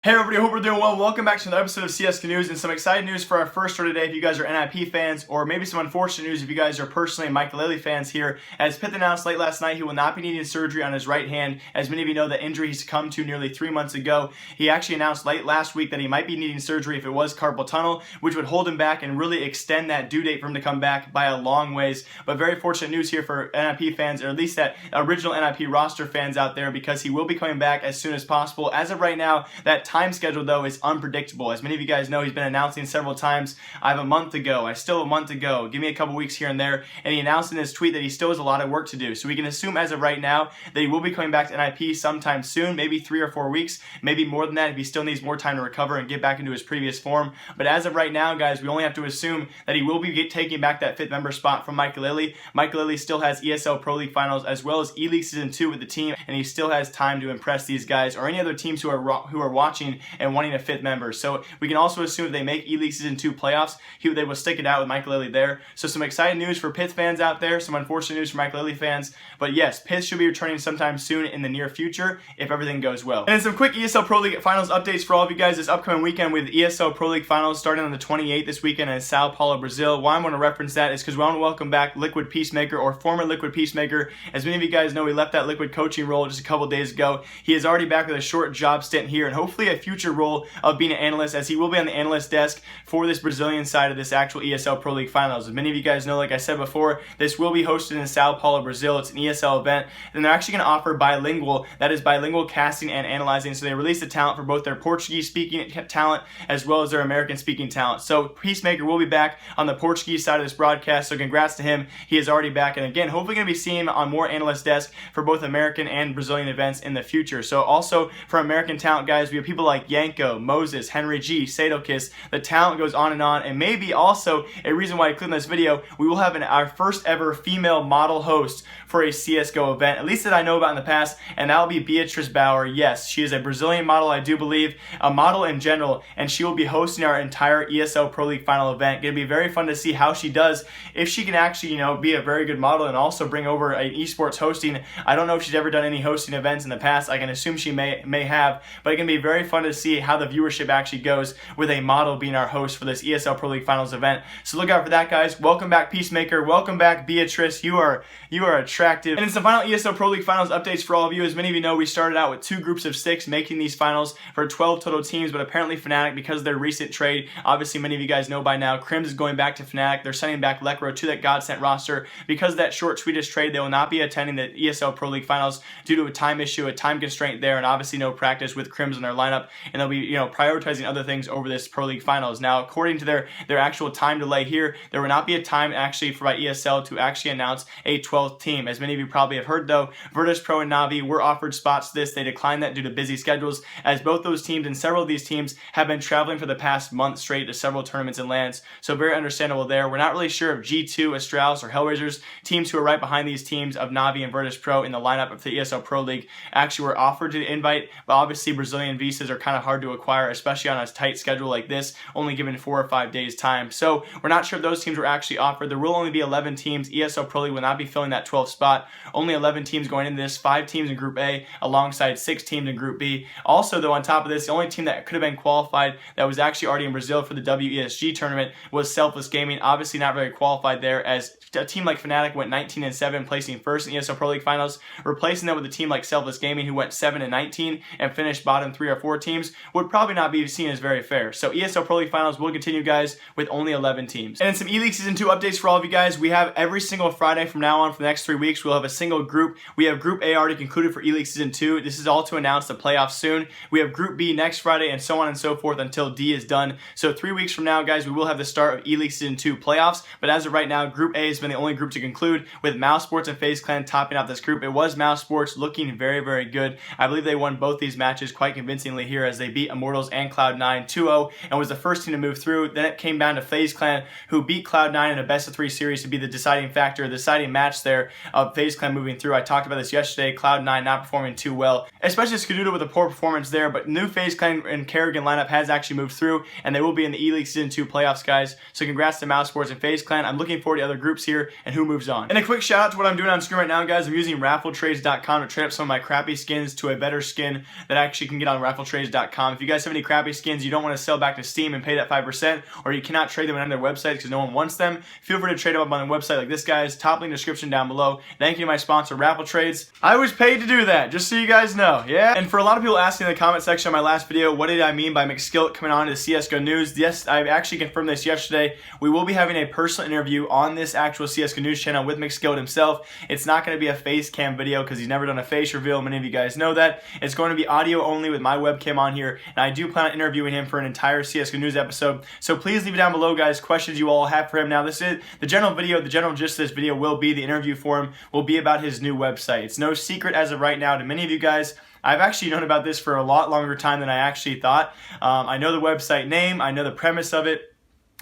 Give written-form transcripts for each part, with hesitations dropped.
Hey everybody, hope we're doing well. Welcome back to another episode of CSGO News and some exciting news for our first show today if you guys are NIP fans, or maybe some unfortunate news if you guys are personally McSkillet fans here. As Pyth announced late last night, he will not be needing surgery on his right hand. As many of you know, the injury he succumbed to nearly 3 months ago. He actually announced late last week that he might be needing surgery if it was carpal tunnel, which would hold him back and really extend that due date for him to come back by a long ways. But very fortunate news here for NIP fans, or at least that original NIP roster fans out there, because he will be coming back as soon as possible. As of right now, that time schedule though is unpredictable. As many of you guys know, he's been announcing several times, I have a month to go, I still have a month to go, give me a couple weeks here and there, and he announced in his tweet that he still has a lot of work to do. So we can assume as of right now that he will be coming back to NIP sometime soon, maybe 3 or 4 weeks, maybe more than that if he still needs more time to recover and get back into his previous form. But as of right now, guys, we only have to assume that he will be taking back that 5th member spot from McSkillet. McSkillet still has ESL Pro League Finals as well as Eleague Season 2 with the team, and he still has time to impress these guys or any other teams who are watching and wanting a 5th member. So we can also assume if they make Eleague Season 2 playoffs, they will stick it out with McSkillet there. So some exciting news for Pyth fans out there, some unfortunate news for McSkillet fans. But yes, Pyth should be returning sometime soon in the near future if everything goes well. And some quick ESL Pro League Finals updates for all of you guys this upcoming weekend with ESL Pro League Finals starting on the 28th this weekend in Sao Paulo, Brazil. Why I want to reference that is because we want to welcome back Liquid Peacemaker, or former Liquid Peacemaker. As many of you guys know, he left that Liquid coaching role just a couple days ago. He is already back with a short job stint here and hopefully a future role of being an analyst, as he will be on the analyst desk for this Brazilian side of this actual ESL Pro League Finals. As many of you guys know, like I said before, this will be hosted in Sao Paulo, Brazil. It's an ESL event, and they're actually going to offer bilingual, that is bilingual casting and analyzing. So they release the talent for both their Portuguese speaking talent as well as their American speaking talent. So Peacemaker will be back on the Portuguese side of this broadcast, so congrats to him. He is already back, and again, hopefully going to be seeing him on more analyst desks for both American and Brazilian events in the future. So also for American talent, guys, we have people like Yanko, Moses, Henry G, Sadokis. The talent goes on, and maybe also a reason why I clicked on this video, we will have our first ever female model host for a CSGO event, at least that I know about in the past, and that will be Beatriz Bauer. Yes, she is a Brazilian model, I do believe, a model in general, and she will be hosting our entire ESL Pro League Final event. Going to be very fun to see how she does, if she can actually, be a very good model and also bring over an esports hosting. I don't know if she's ever done any hosting events in the past. I can assume she may have, but it's going to be very fun to see how the viewership actually goes with a model being our host for this ESL Pro League Finals event. So look out for that, guys. Welcome back, Peacemaker. Welcome back, Beatrice. You are attractive. And in some final ESL Pro League Finals updates for all of you, as many of you know, we started out with 2 groups of 6 making these finals for 12 total teams, but apparently Fnatic, because of their recent trade, obviously many of you guys know by now, Crims is going back to Fnatic. They're sending back Lekro to that Godsent roster. Because of that short Swedish trade, they will not be attending the ESL Pro League Finals due to a time issue, a time constraint there, and obviously no practice with Crims in their lineup, and they'll be prioritizing other things over this Pro League Finals. Now, according to their actual time delay here, there will not be a time actually for ESL to actually announce a 12th team. As many of you probably have heard though, Virtus.pro and Navi were offered spots to this. They declined that due to busy schedules, as both those teams and several of these teams have been traveling for the past month straight to several tournaments and lands. So very understandable there. We're not really sure if G2, Astralis, or Hellraisers, teams who are right behind these teams of Navi and Virtus.pro in the lineup of the ESL Pro League, actually were offered to invite, but obviously Brazilian visas are kind of hard to acquire, especially on a tight schedule like this, only given 4 or 5 days time. So we're not sure if those teams were actually offered. There will only be 11 teams. ESL Pro League will not be filling that 12th spot. Only 11 teams going into this, 5 teams in Group A alongside 6 teams in Group B. Also though, on top of this, the only team that could have been qualified that was actually already in Brazil for the WESG tournament was Selfless Gaming. Obviously not very qualified there, as a team like Fnatic went 19-7, placing first in ESL Pro League Finals. Replacing that with a team like Selfless Gaming, who went 7-19 and finished bottom 3 or 4 teams, would probably not be seen as very fair. So ESL Pro League Finals will continue, guys, with only 11 teams. And in some Eleague Season 2 updates for all of you guys, we have every single Friday from now on for the next 3 weeks, we'll have a single group. We have Group A already concluded for Eleague Season 2. This is all to announce the playoffs soon. We have Group B next Friday, and so on and so forth until D is done. So 3 weeks from now, guys, we will have the start of Eleague Season 2 playoffs. But as of right now, Group A has been the only group to conclude, with Mouse Sports and FaZe Clan topping out this group. It was Mouse Sports looking very, very good. I believe they won both these matches quite convincingly here, as they beat Immortals and Cloud9 2-0 and was the first team to move through. Then it came down to FaZe Clan, who beat Cloud9 in a best-of-3 series to be the deciding factor, the deciding match there of FaZe Clan moving through. I talked about this yesterday. Cloud9 not performing too well, especially Skaduda with a poor performance there, but new FaZe Clan and Kerrigan lineup has actually moved through, and they will be in the Eleague Season 2 playoffs, guys. So congrats to Mouse Sports and FaZe Clan. I'm looking forward to other groups here and who moves on. And a quick shout out to what I'm doing on screen right now, guys. I'm using raffletrades.com to trade up some of my crappy skins to a better skin that actually can get on raffle raffletrades.com. If you guys have any crappy skins you don't want to sell back to Steam and pay that 5%, or you cannot trade them on their websites because no one wants them, feel free to trade them up on the website like this guy's. Top link description down below. Thank you to my sponsor, Raffle Trades. I was paid to do that, just so you guys know, yeah? And for a lot of people asking in the comment section of my last video, what did I mean by McSkillet coming on to CSGO News? Yes, I actually confirmed this yesterday. We will be having a personal interview on this actual CSGO News channel with McSkillet himself. It's not going to be a face cam video because he's never done a face reveal. Many of you guys know that. It's going to be audio only with my webcam on here, and I do plan on interviewing him for an entire CSGO News episode. So please leave it down below, guys, questions you all have for him. Now, this is the general video. The general gist of this video will be the interview for him will be about his new website. It's no secret as of right now to many of you guys. I've actually known about this for a lot longer time than I actually thought. I know the website name. I know the premise of it.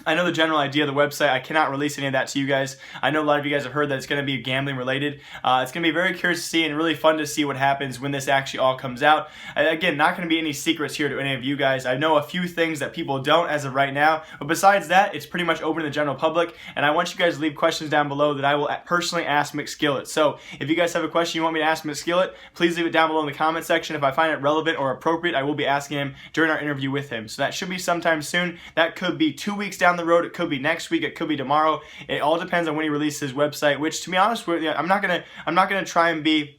I know the general idea of the website. I cannot release any of that to you guys. I know a lot of you guys have heard that it's going to be gambling related. It's going to be very curious to see and really fun to see what happens when this actually all comes out. Again, not going to be any secrets here to any of you guys. I know a few things that people don't as of right now, but besides that, it's pretty much open to the general public, and I want you guys to leave questions down below that I will personally ask McSkillet. So if you guys have a question you want me to ask McSkillet, please leave it down below in the comment section. If I find it relevant or appropriate, I will be asking him during our interview with him. So that should be sometime soon. That could be 2 weeks down the road. It could be next week. It could be tomorrow. It all depends on when he releases his website, which, to be honest with you, I'm not gonna try and be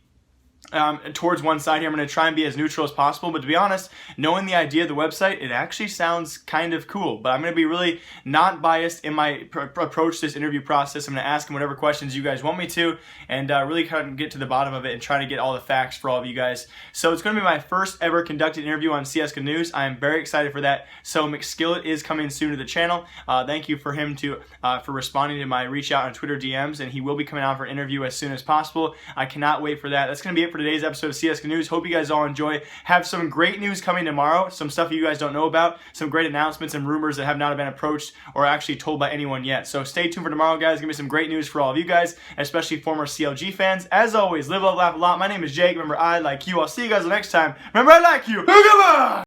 towards one side here. I'm going to try and be as neutral as possible, but to be honest, knowing the idea of the website, it actually sounds kind of cool. But I'm going to be really not biased in my approach to this interview process. I'm going to ask him whatever questions you guys want me to, and really kind of get to the bottom of it and try to get all the facts for all of you guys. So it's going to be my first ever conducted interview on CSGO News. I am very excited for that. So McSkillet is coming soon to the channel. Thank you for him for responding to my reach out on Twitter DMs, and he will be coming out for an interview as soon as possible. I cannot wait for that. That's going to be it for today's episode of CSGO News. Hope you guys all enjoy. Have some great news coming tomorrow, some stuff you guys don't know about, some great announcements and rumors that have not been approached or actually told by anyone yet. So stay tuned for tomorrow, guys. Give me some great news for all of you guys, especially former CLG fans. As always, live, love, laugh a lot. My name is Jake. Remember, I like you. I'll see you guys next time. Remember, I like you. Goodbye!